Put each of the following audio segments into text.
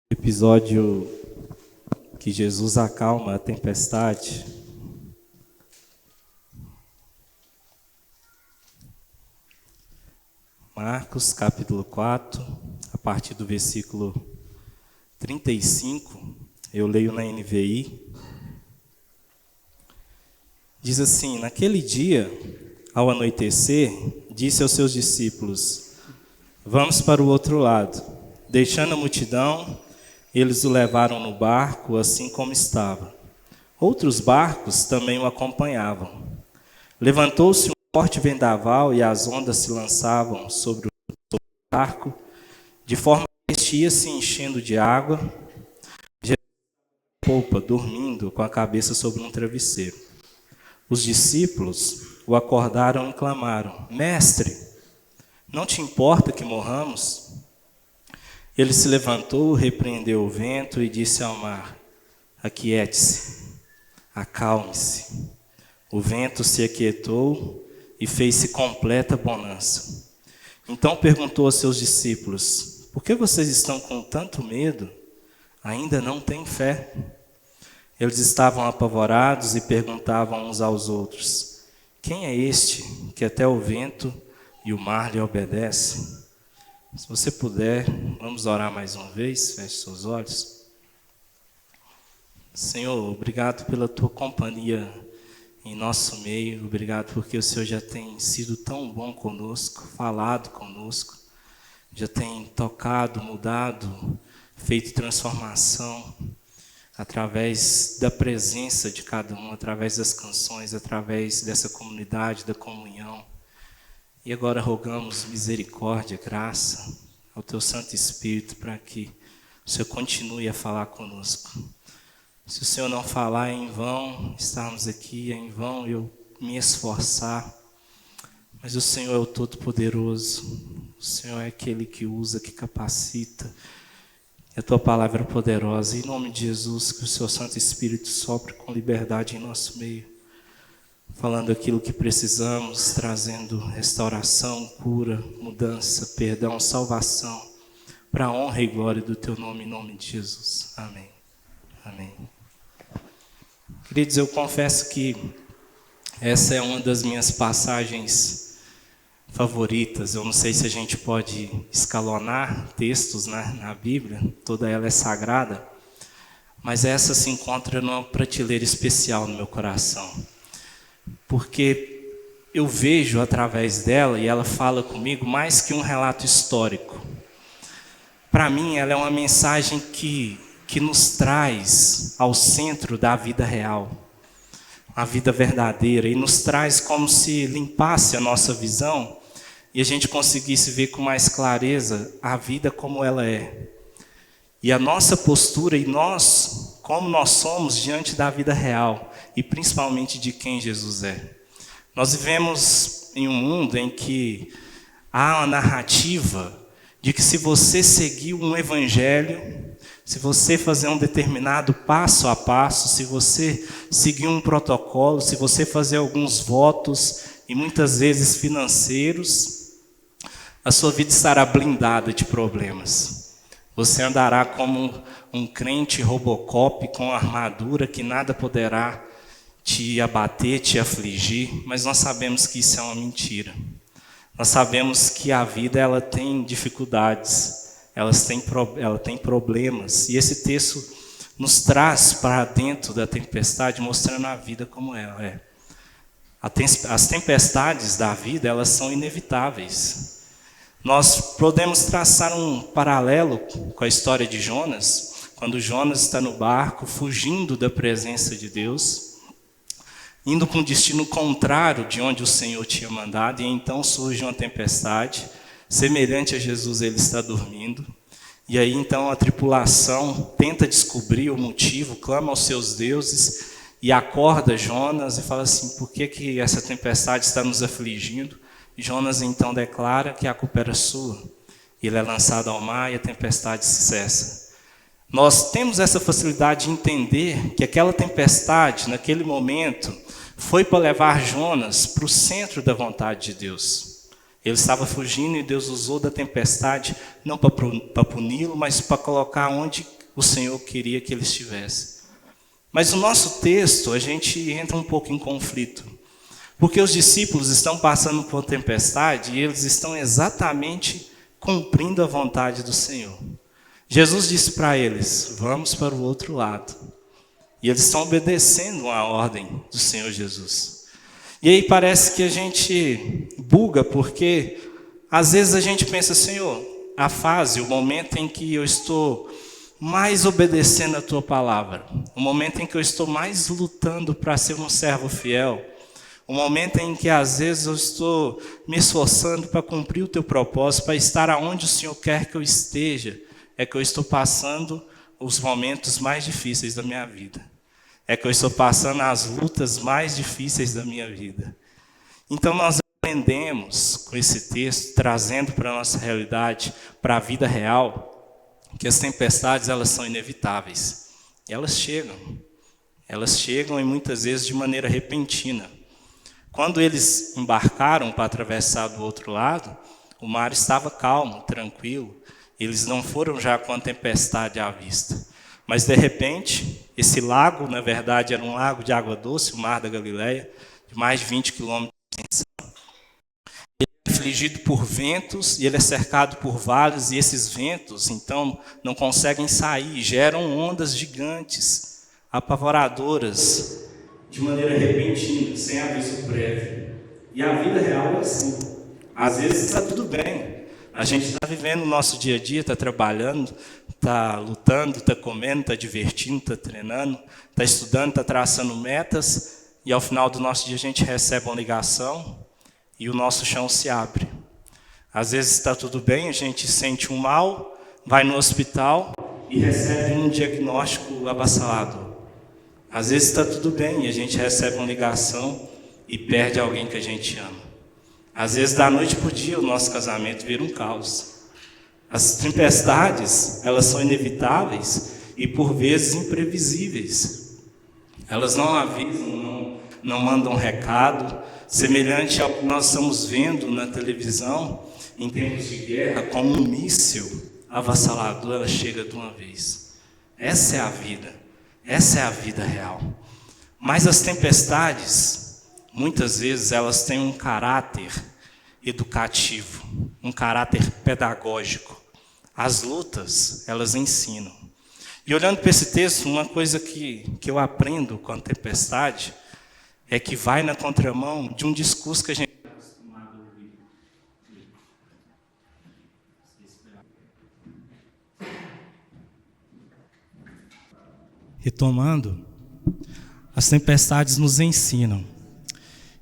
Episódio que Jesus acalma a tempestade. Marcos, capítulo 4, a partir do versículo 35, eu leio na NVI. Diz assim: naquele dia, ao anoitecer, disse aos seus discípulos: vamos para o outro lado. Deixando a multidão, eles o levaram no barco, assim como estava. Outros barcos também o acompanhavam. Levantou-se um forte vendaval e as ondas se lançavam sobre o barco, de forma que este ia se enchendo de água. Jesus na polpa, dormindo com a cabeça sobre um travesseiro. Os discípulos o acordaram e clamaram: Mestre, não te importa que morramos? Ele se levantou, repreendeu o vento e disse ao mar: aquiete-se, acalme-se. O vento se aquietou e fez-se completa bonança. Então perguntou aos seus discípulos: por que vocês estão com tanto medo? Ainda não têm fé? Eles estavam apavorados e perguntavam uns aos outros: quem é este que até o vento e o mar lhe obedecem? Se você puder, vamos orar mais uma vez, feche seus olhos. Senhor, obrigado pela tua companhia em nosso meio, obrigado porque o Senhor já tem sido tão bom conosco, falado conosco, já tem tocado, mudado, feito transformação, através da presença de cada um, através das canções, através dessa comunidade, da comunhão. E agora rogamos misericórdia, graça ao Teu Santo Espírito para que o Senhor continue a falar conosco. Se o Senhor não falar, é em vão estarmos aqui, é em vão eu me esforçar. Mas o Senhor é o Todo-Poderoso, o Senhor é aquele que usa, que capacita. E a Tua palavra é poderosa. Em nome de Jesus, que o Seu Santo Espírito sopre com liberdade em nosso meio, falando aquilo que precisamos, trazendo restauração, cura, mudança, perdão, salvação, para a honra e glória do Teu nome, em nome de Jesus. Amém. Amém. Queridos, eu confesso que essa é uma das minhas passagens favoritas. Eu não sei se a gente pode escalonar textos na Bíblia, toda ela é sagrada, mas essa se encontra numa prateleira especial no meu coração. Porque eu vejo através dela, e ela fala comigo, mais que um relato histórico. Para mim, ela é uma mensagem que nos traz ao centro da vida real, a vida verdadeira, e nos traz como se limpasse a nossa visão e a gente conseguisse ver com mais clareza a vida como ela é. E a nossa postura e nós, como nós somos diante da vida real, e principalmente de quem Jesus é. Nós vivemos em um mundo em que há uma narrativa de que se você seguir um evangelho, se você fazer um determinado passo a passo, se você seguir um protocolo, se você fazer alguns votos, e muitas vezes financeiros, a sua vida estará blindada de problemas. Você andará como um crente Robocop com armadura que nada poderá te abater, te afligir, mas nós sabemos que isso é uma mentira. Nós sabemos que a vida ela tem dificuldades, ela tem problemas, e esse texto nos traz para dentro da tempestade, mostrando a vida como ela é. As tempestades da vida, elas são inevitáveis. Nós podemos traçar um paralelo com a história de Jonas, quando Jonas está no barco, fugindo da presença de Deus, indo para um destino contrário de onde o Senhor tinha mandado, e então surge uma tempestade, semelhante a Jesus, ele está dormindo, e aí então a tripulação tenta descobrir o motivo, clama aos seus deuses, e acorda Jonas e fala assim: por que essa tempestade está nos afligindo? E Jonas então declara que a culpa era sua. Ele é lançado ao mar e a tempestade se cessa. Nós temos essa facilidade de entender que aquela tempestade, naquele momento, foi para levar Jonas para o centro da vontade de Deus. Ele estava fugindo e Deus usou da tempestade, não para puni-lo, mas para colocar onde o Senhor queria que eles tivessem. Mas no nosso texto, a gente entra um pouco em conflito. Porque os discípulos estão passando por tempestade e eles estão exatamente cumprindo a vontade do Senhor. Jesus disse para eles, vamos para o outro lado. E eles estão obedecendo a ordem do Senhor Jesus. E aí parece que a gente buga, porque às vezes a gente pensa, Senhor, a fase, o momento em que eu estou mais obedecendo a Tua palavra, o momento em que eu estou mais lutando para ser um servo fiel, o momento em que às vezes eu estou me esforçando para cumprir o Teu propósito, para estar aonde o Senhor quer que eu esteja, é que eu estou passando os momentos mais difíceis da minha vida. É que eu estou passando as lutas mais difíceis da minha vida. Então nós aprendemos com esse texto, trazendo para a nossa realidade, para a vida real, que as tempestades elas são inevitáveis. E elas chegam e muitas vezes de maneira repentina. Quando eles embarcaram para atravessar do outro lado, o mar estava calmo, tranquilo. Eles não foram já com a tempestade à vista. Mas de repente, esse lago, na verdade, era um lago de água doce, o Mar da Galileia, de mais de 20 quilômetros de extensão. Ele é afligido por ventos e ele é cercado por vales, e esses ventos, então, não conseguem sair, geram ondas gigantes, apavoradoras, de maneira repentina, sem aviso prévio. E a vida real é assim. Às vezes está tudo bem. A gente está vivendo o nosso dia a dia, está trabalhando, está lutando, está comendo, está divertindo, está treinando, está estudando, está traçando metas, e ao final do nosso dia a gente recebe uma ligação e o nosso chão se abre. Às vezes está tudo bem, a gente sente um mal, vai no hospital e recebe um diagnóstico avassalador. Às vezes está tudo bem e a gente recebe uma ligação e perde alguém que a gente ama. Às vezes, da noite para o dia, o nosso casamento vira um caos. As tempestades, elas são inevitáveis e, por vezes, imprevisíveis. Elas não avisam, não mandam recado, semelhante ao que nós estamos vendo na televisão, em tempos de guerra, como um míssil avassalador, ela chega de uma vez. Essa é a vida real. Mas as tempestades, muitas vezes elas têm um caráter educativo, um caráter pedagógico. As lutas, elas ensinam. E olhando para esse texto, uma coisa que eu aprendo com a tempestade é que vai na contramão de um discurso que a gente está acostumado a ouvir. Retomando, as tempestades nos ensinam.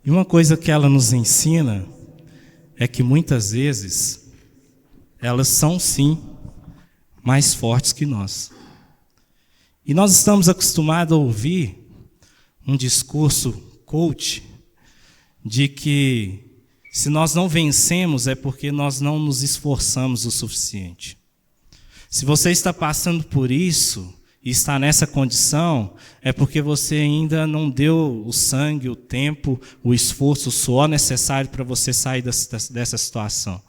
E uma coisa que ela nos ensina é que muitas vezes elas são sim mais fortes que nós. E nós estamos acostumados a ouvir um discurso coach de que se nós não vencemos é porque nós não nos esforçamos o suficiente. Se você está passando por isso e está nessa condição, é porque você ainda não deu o sangue, o tempo, o esforço, o suor necessário para você sair dessa situação.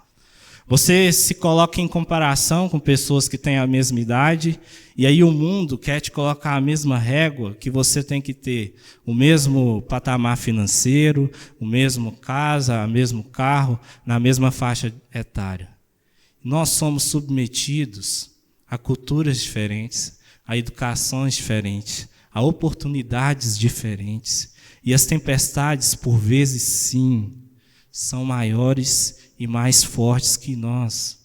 Você se coloca em comparação com pessoas que têm a mesma idade, e aí o mundo quer te colocar a mesma régua que você tem que ter, o mesmo patamar financeiro, o mesmo casa, o mesmo carro, na mesma faixa etária. Nós somos submetidos a culturas diferentes, a educações diferentes, a oportunidades diferentes. E as tempestades, por vezes, sim, são maiores e mais fortes que nós.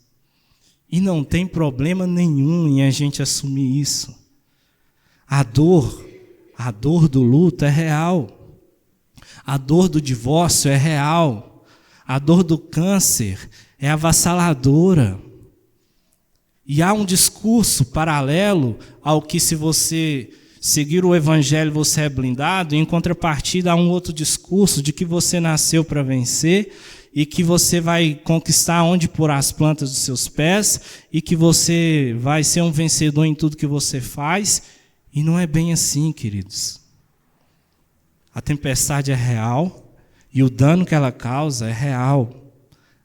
E não tem problema nenhum em a gente assumir isso. A dor do luto é real. A dor do divórcio é real. A dor do câncer é avassaladora. E há um discurso paralelo ao que, se você seguir o evangelho, você é blindado. Em contrapartida, há um outro discurso de que você nasceu para vencer e que você vai conquistar onde pôr as plantas dos seus pés e que você vai ser um vencedor em tudo que você faz. E não é bem assim, queridos. A tempestade é real e o dano que ela causa é real.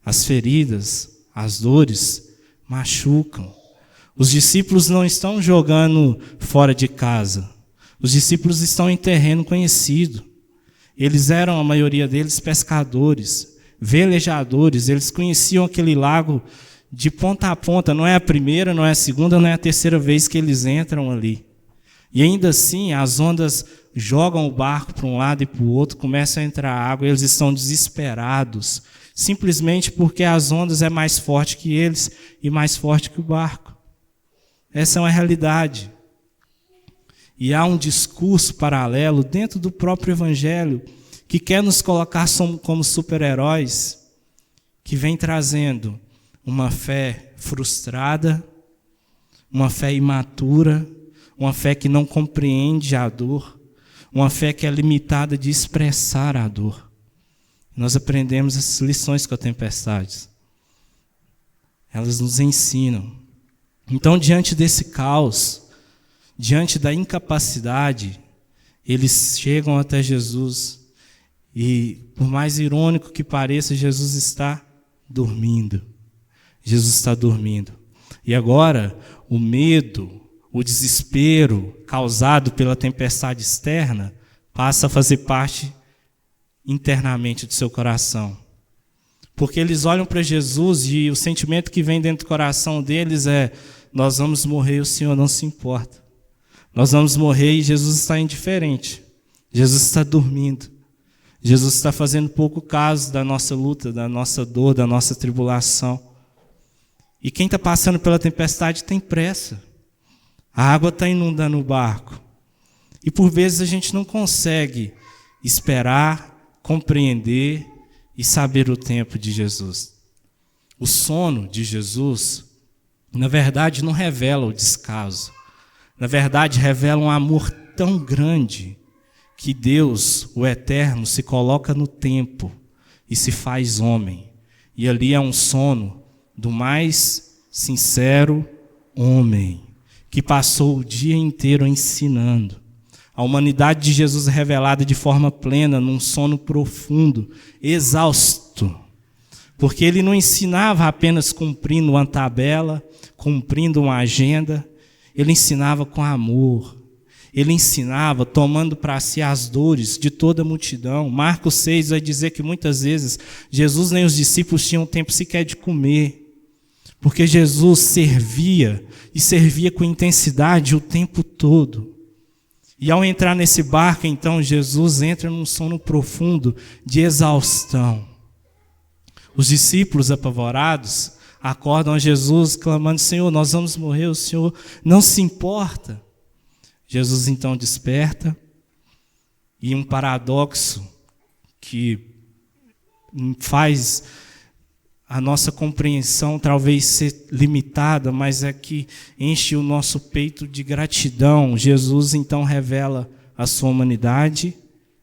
As feridas, as dores machucam. Os discípulos não estão jogando fora de casa. Os discípulos estão em terreno conhecido. Eles eram, a maioria deles, pescadores, velejadores. Eles conheciam aquele lago de ponta a ponta. Não é a primeira, não é a segunda, não é a terceira vez que eles entram ali. E ainda assim, as ondas jogam o barco para um lado e para o outro, começa a entrar água, e eles estão desesperados, simplesmente porque as ondas é mais forte que eles e mais forte que o barco. Essa é uma realidade. E há um discurso paralelo dentro do próprio Evangelho que quer nos colocar como super-heróis, que vem trazendo uma fé frustrada, uma fé imatura, uma fé que não compreende a dor, uma fé que é limitada de expressar a dor. Nós aprendemos essas lições com a tempestade. Elas nos ensinam. Então, diante desse caos, diante da incapacidade, eles chegam até Jesus e, por mais irônico que pareça, Jesus está dormindo. Jesus está dormindo. E agora, o medo, o desespero causado pela tempestade externa passa a fazer parte internamente do seu coração. Porque eles olham para Jesus e o sentimento que vem dentro do coração deles é: nós vamos morrer e o Senhor não se importa. Nós vamos morrer e Jesus está indiferente. Jesus está dormindo. Jesus está fazendo pouco caso da nossa luta, da nossa dor, da nossa tribulação. E quem está passando pela tempestade tem pressa. A água está inundando o barco. E por vezes a gente não consegue esperar, compreender e saber o tempo de Jesus. O sono de Jesus, na verdade, não revela o descaso. Na verdade, revela um amor tão grande que Deus, o Eterno, se coloca no tempo e se faz homem. E ali é um sono do mais sincero homem, que passou o dia inteiro ensinando. A humanidade de Jesus é revelada de forma plena, num sono profundo, exausto. Porque ele não ensinava apenas cumprindo uma tabela, cumprindo uma agenda. Ele ensinava com amor. Ele ensinava tomando para si as dores de toda a multidão. Marcos 6 vai dizer que muitas vezes Jesus nem os discípulos tinham tempo sequer de comer. Porque Jesus servia, e servia com intensidade o tempo todo. E ao entrar nesse barco, então, Jesus entra num sono profundo de exaustão. Os discípulos, apavorados, acordam a Jesus clamando: Senhor, nós vamos morrer, o Senhor não se importa. Jesus então desperta, e um paradoxo que faz a nossa compreensão talvez ser limitada, mas é que enche o nosso peito de gratidão. Jesus então revela a sua humanidade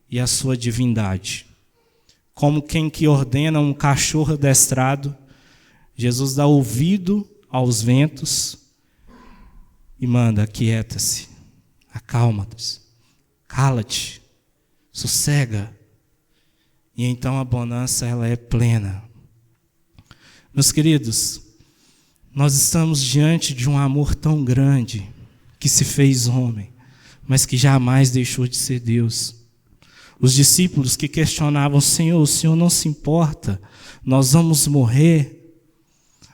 e a sua divindade. Como quem que ordena um cachorro adestrado, Jesus dá ouvido aos ventos e manda: aquieta-se, acalma-te, cala-te, sossega. E então a bonança ela é plena. Meus queridos, nós estamos diante de um amor tão grande que se fez homem, mas que jamais deixou de ser Deus. Os discípulos que questionavam: Senhor, o Senhor não se importa, nós vamos morrer.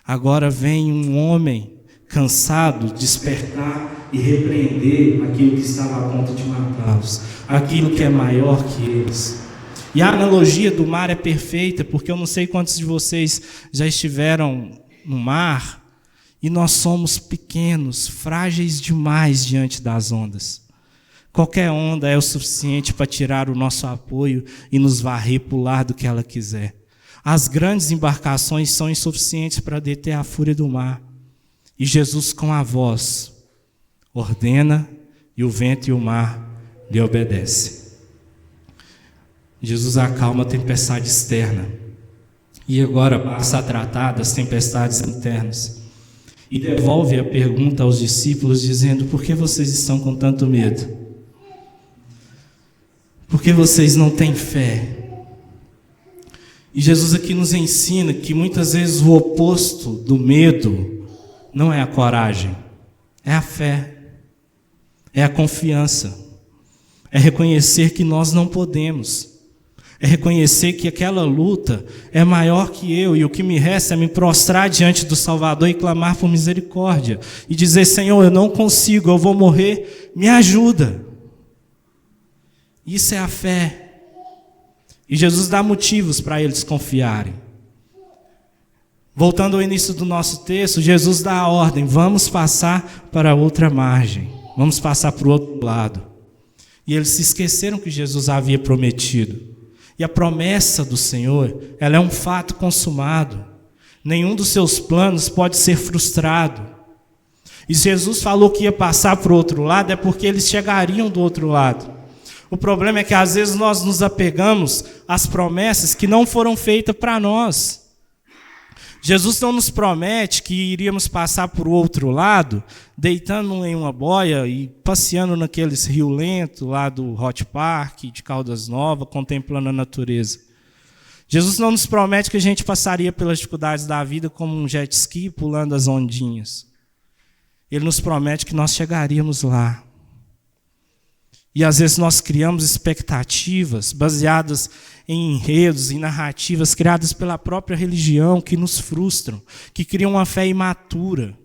Agora vem um homem cansado despertar e repreender aquilo que estava a ponto de matá-los, aquilo que é maior que eles. E a analogia do mar é perfeita, porque eu não sei quantos de vocês já estiveram no mar, e nós somos pequenos, frágeis demais diante das ondas. Qualquer onda é o suficiente para tirar o nosso apoio e nos varrer para o lado que ela quiser. As grandes embarcações são insuficientes para deter a fúria do mar. E Jesus, com a voz, ordena, e o vento e o mar lhe obedecem. Jesus acalma a tempestade externa e agora passa a tratar das tempestades internas. E devolve a pergunta aos discípulos dizendo: por que vocês estão com tanto medo? Por que vocês não têm fé? E Jesus aqui nos ensina que muitas vezes o oposto do medo não é a coragem, É a fé, é a confiança, é reconhecer que nós não podemos, é reconhecer que aquela luta é maior que eu e o que me resta é me prostrar diante do Salvador e clamar por misericórdia e dizer: Senhor, eu não consigo, eu vou morrer, me ajuda. Isso é a fé. E Jesus dá motivos para eles confiarem. Voltando ao início do nosso texto, Jesus dá a ordem: vamos passar para a outra margem, vamos passar para o outro lado. E eles se esqueceram que Jesus havia prometido. E a promessa do Senhor, ela é um fato consumado. Nenhum dos seus planos pode ser frustrado. E Jesus falou que ia passar para o outro lado, é porque eles chegariam do outro lado. O problema é que às vezes nós nos apegamos às promessas que não foram feitas para nós. Jesus não nos promete que iríamos passar para o outro lado, deitando em uma boia e passeando naqueles rios lentos lá do Hot Park, de Caldas Novas, contemplando a natureza. Jesus não nos promete que a gente passaria pelas dificuldades da vida como um jet ski pulando as ondinhas. Ele nos promete que nós chegaríamos lá. E às vezes nós criamos expectativas baseadas em enredos e narrativas criadas pela própria religião que nos frustram, que criam uma fé imatura,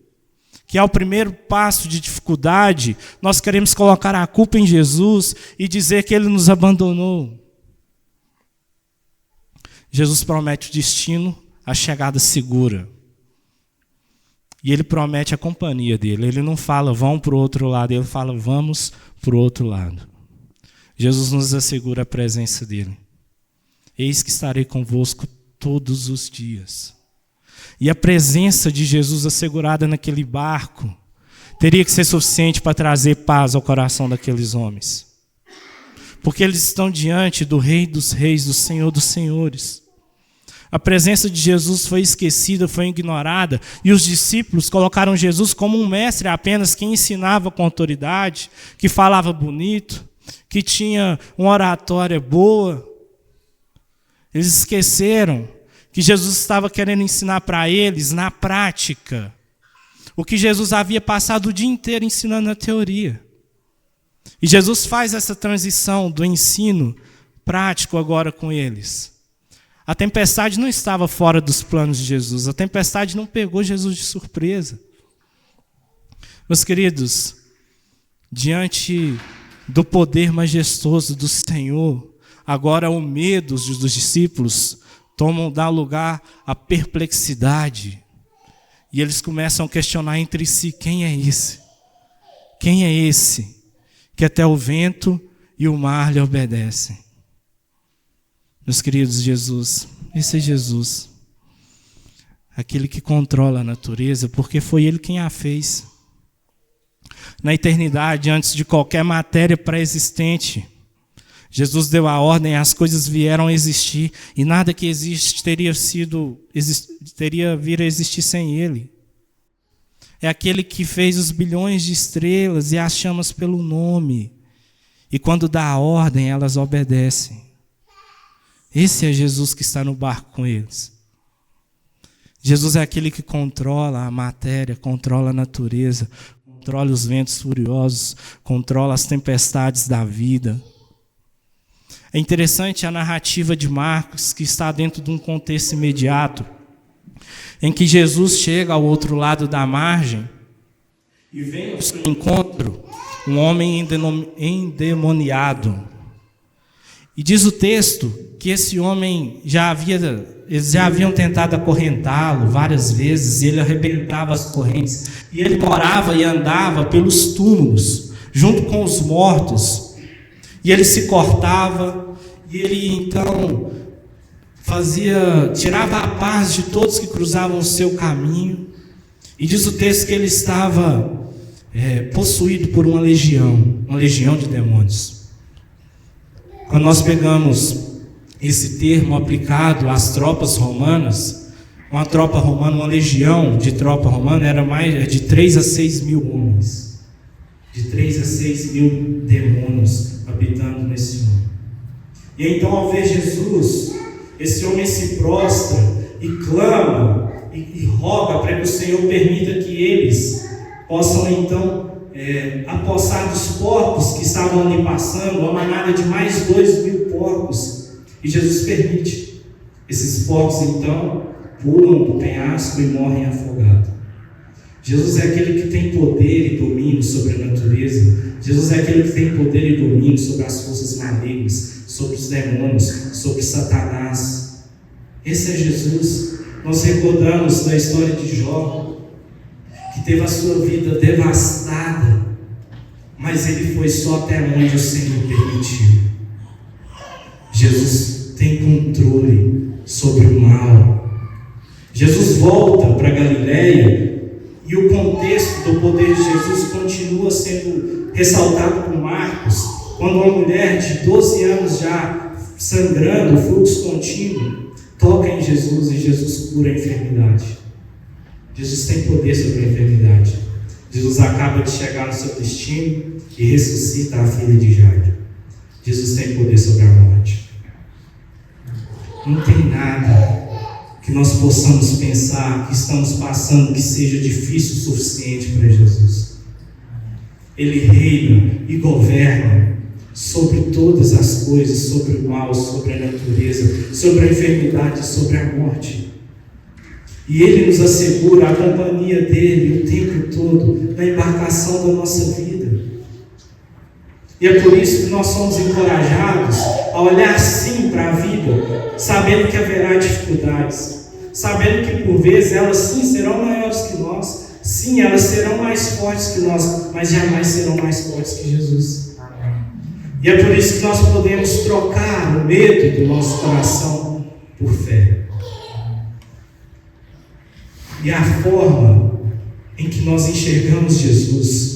que ao primeiro passo de dificuldade, nós queremos colocar a culpa em Jesus e dizer que Ele nos abandonou. Jesus promete o destino, a chegada segura. E Ele promete a companhia dele. Ele não fala, vão para o outro lado, Ele fala, vamos para o outro lado. Jesus nos assegura a presença dele. Eis que estarei convosco todos os dias. E a presença de Jesus assegurada naquele barco teria que ser suficiente para trazer paz ao coração daqueles homens. Porque eles estão diante do Rei dos Reis, do Senhor dos Senhores. A presença de Jesus foi esquecida, foi ignorada, e os discípulos colocaram Jesus como um mestre apenas que ensinava com autoridade, que falava bonito, que tinha uma oratória boa. Eles esqueceram que Jesus estava querendo ensinar para eles, na prática, o que Jesus havia passado o dia inteiro ensinando na teoria. E Jesus faz essa transição do ensino prático agora com eles. A tempestade não estava fora dos planos de Jesus, a tempestade não pegou Jesus de surpresa. Meus queridos, diante do poder majestoso do Senhor, agora o medo dos discípulos dá lugar à perplexidade. E eles começam a questionar entre si, quem é esse? Quem é esse que até o vento e o mar lhe obedecem? Meus queridos, Jesus, esse é Jesus. Aquele que controla a natureza, porque foi Ele quem a fez. Na eternidade, antes de qualquer matéria pré-existente, Jesus deu a ordem, as coisas vieram a existir, e nada que existe teria vir a existir sem Ele. É aquele que fez os bilhões de estrelas e as chamas pelo nome, e quando dá a ordem, elas obedecem. Esse é Jesus que está no barco com eles. Jesus é aquele que controla a matéria, controla a natureza, controla os ventos furiosos, controla as tempestades da vida. É interessante a narrativa de Marcos, que está dentro de um contexto imediato, em que Jesus chega ao outro lado da margem e vem ao seu encontro um homem endemoniado. E diz o texto que esse homem eles já haviam tentado acorrentá-lo várias vezes, e ele arrebentava as correntes, e ele morava e andava pelos túmulos, junto com os mortos, e ele se cortava, e ele então tirava a paz de todos que cruzavam o seu caminho, e diz o texto que ele estava possuído por uma legião de demônios. Quando nós pegamos esse termo aplicado às tropas romanas, uma tropa romana, uma legião de tropa romana era mais de 3 a 6 mil homens, de 3 a 6 mil demônios habitando nesse mundo. E então, ao ver Jesus, esse homem se prostra e clama e roga para que o Senhor permita que eles possam então apossar dos porcos que estavam ali passando, uma manada de mais 2.000 porcos, e Jesus permite. Esses porcos então pulam do penhasco e morrem afogados. Jesus é aquele que tem poder e domínio sobre a natureza. Jesus é aquele que tem poder e domínio sobre as forças malignas, sobre os demônios, sobre Satanás. Esse é Jesus. Nós recordamos da história de Jó, que teve a sua vida devastada, mas ele foi só até onde o Senhor permitiu. Jesus tem controle sobre o mal. Jesus volta para Galileia e o contexto do poder de Jesus continua sendo ressaltado por Marcos, quando uma mulher de 12 anos já sangrando, fluxo contínuo, toca em Jesus e Jesus cura a enfermidade. Jesus tem poder sobre a enfermidade. Jesus acaba de chegar no seu destino e ressuscita a filha de Jairo. Jesus tem poder sobre a morte. Não tem nada que nós possamos pensar que estamos passando que seja difícil o suficiente para Jesus. Ele reina e governa sobre todas as coisas, sobre o mal, sobre a natureza, sobre a enfermidade, sobre a morte. E Ele nos assegura a companhia dEle o tempo todo na embarcação da nossa vida. E é por isso que nós somos encorajados a olhar sim para a vida, sabendo que haverá dificuldades, sabendo que por vezes elas sim serão maiores que nós, sim, elas serão mais fortes que nós, mas jamais serão mais fortes que Jesus. E é por isso que nós podemos trocar o medo do nosso coração por fé. E a forma em que nós enxergamos Jesus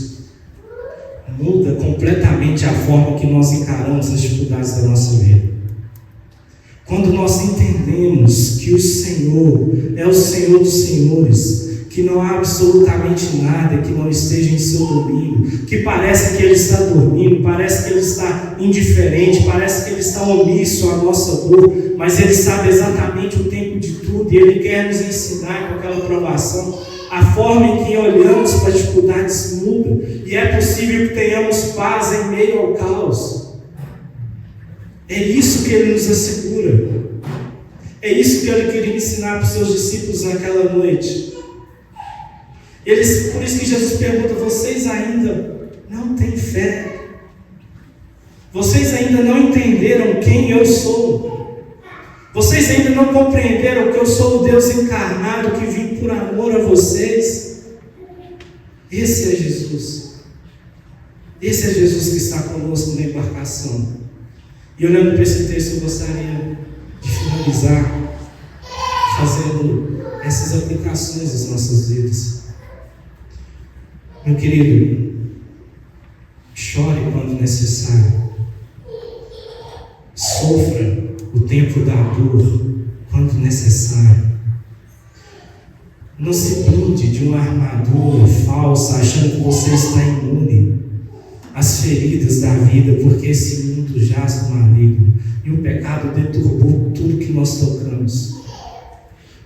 muda completamente a forma que nós encaramos as dificuldades da nossa vida. Quando nós entendemos que o Senhor é o Senhor dos senhores, que não há absolutamente nada que não esteja em seu domínio, que parece que Ele está dormindo, parece que Ele está indiferente, parece que Ele está omisso à nossa dor, mas Ele sabe exatamente o tempo de tudo e Ele quer nos ensinar com aquela provação. A forma em que olhamos para as dificuldades muda e é possível que tenhamos paz em meio ao caos. É isso que Ele nos assegura. É isso que Ele queria ensinar para os seus discípulos naquela noite. Por isso que Jesus pergunta: vocês ainda não têm fé? Vocês ainda não entenderam quem eu sou? Vocês ainda não compreenderam que eu sou o Deus encarnado que vim por amor a vocês? Esse é Jesus. Esse é Jesus que está conosco na embarcação. E olhando para esse texto, eu gostaria de finalizar fazendo essas aplicações às nossas vidas. Meu querido, chore quando necessário. Sofra o tempo da dor quando necessário. Não se blinde de uma armadura falsa achando que você está imune às feridas da vida, porque esse mundo jaz no maligno e o pecado deturbou tudo que nós tocamos.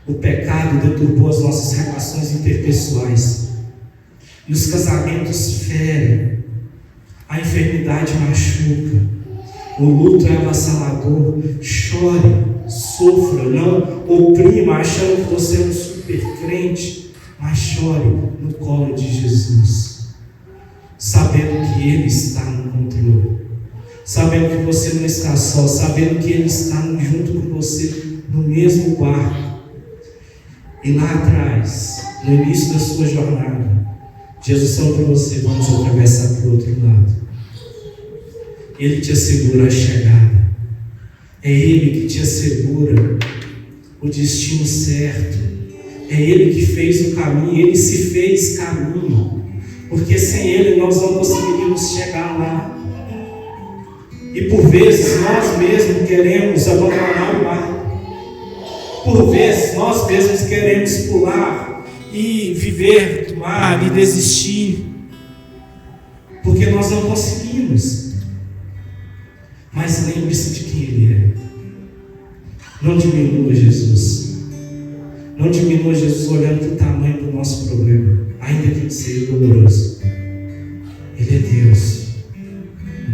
O pecado deturbou as nossas relações interpessoais e os casamentos ferem, a enfermidade machuca, o luto é avassalador. Chore, sofra, não oprima achando que você é um super crente, mas chore no colo de Jesus, sabendo que Ele está no controle, sabendo que você não está só, sabendo que Ele está junto com você no mesmo barco. E lá atrás, no início da sua jornada, Jesus falou para você: vamos atravessar para o outro lado. Ele te assegura a chegada. É Ele que te assegura o destino certo. É Ele que fez o caminho. Ele se fez caminho, porque sem Ele nós não conseguiríamos chegar lá. E por vezes nós mesmos queremos abandonar o barco. Por vezes nós mesmos queremos pular e viver do mar e desistir, porque nós não conseguimos. Mas lembre-se de quem Ele é. Não diminua Jesus. Não diminua Jesus olhando para o tamanho do nosso problema. A ainda que seja doloroso. Ele é Deus,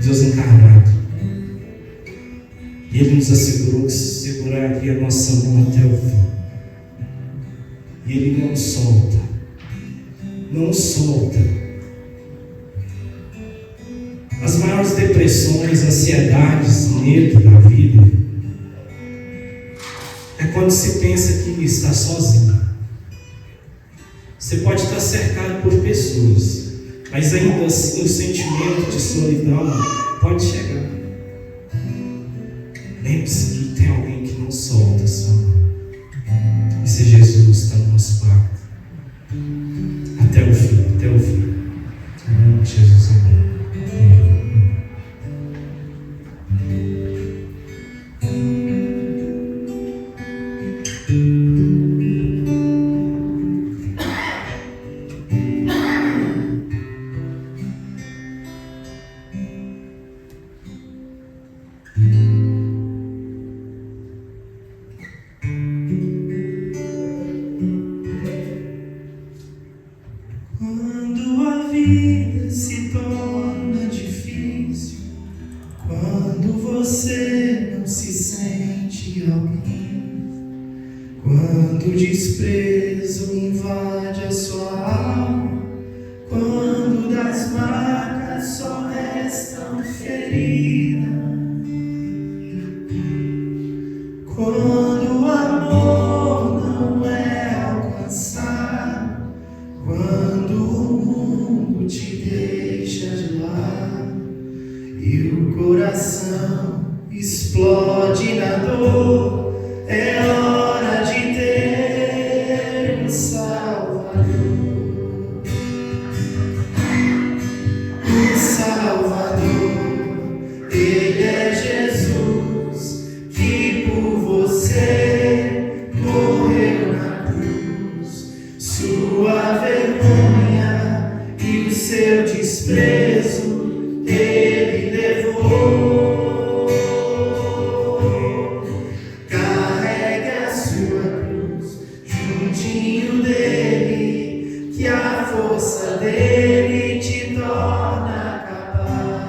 Deus encarnado. E Ele nos assegurou que seguraria a nossa mão até o fim. E Ele não solta. Não solta. As maiores depressões, ansiedades, medo da vida é quando se pensa que está sozinho. Você pode estar cercado por pessoas, mas ainda assim o sentimento de solidão pode chegar. Lembre-se que tem alguém que não solta a sua mão. Esse Jesus está no nosso quarto. Até o fim, até o fim. Em nome de Jesus, amém. Quando a vida se torna difícil, quando você não se sente alguém, quando o desprezo invade a sua alma, quando das marcas só restam feridas, quando o amor não é alcançado, quando o mundo te deixa de lado e o coração explode na dor, é hora de ter um Salvador. O Salvador, Ele é Jesus, que por você morreu na cruz. Sua vergonha e o seu desprezo Ele levou. Carregue a sua cruz juntinho dele, que a força dele te torna capaz.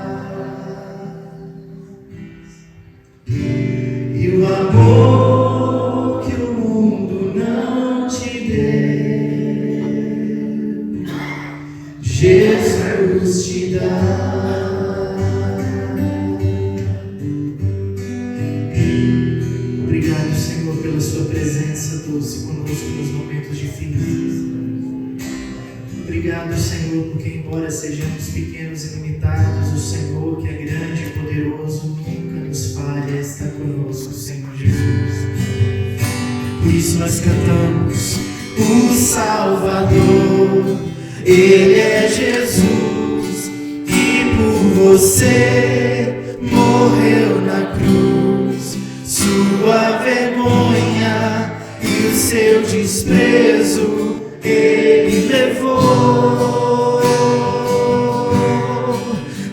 E o amor que o mundo não te deu, Jesus te dá. Obrigado, Senhor, pela sua presença doce conosco nos momentos difíceis. Obrigado, Senhor, porque embora sejamos pequenos e limitados, o Senhor, que é grande e poderoso, nunca nos falha, está conosco, Senhor Jesus. Por isso nós cantamos: o Salvador, Ele é Jesus, que por você morreu na cruz. Sua vergonha e o seu desprezo Ele levou.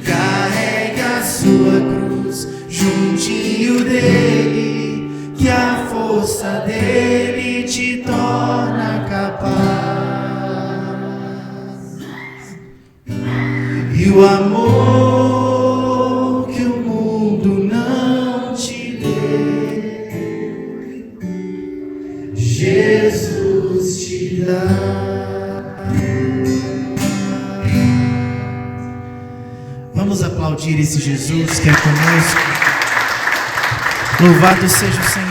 Carregue a sua cruz juntinho dele, que a força dele te torna capaz. E o amor que o mundo não te deu, Jesus te dá. Vamos aplaudir esse Jesus que é conosco. Louvado seja o Senhor.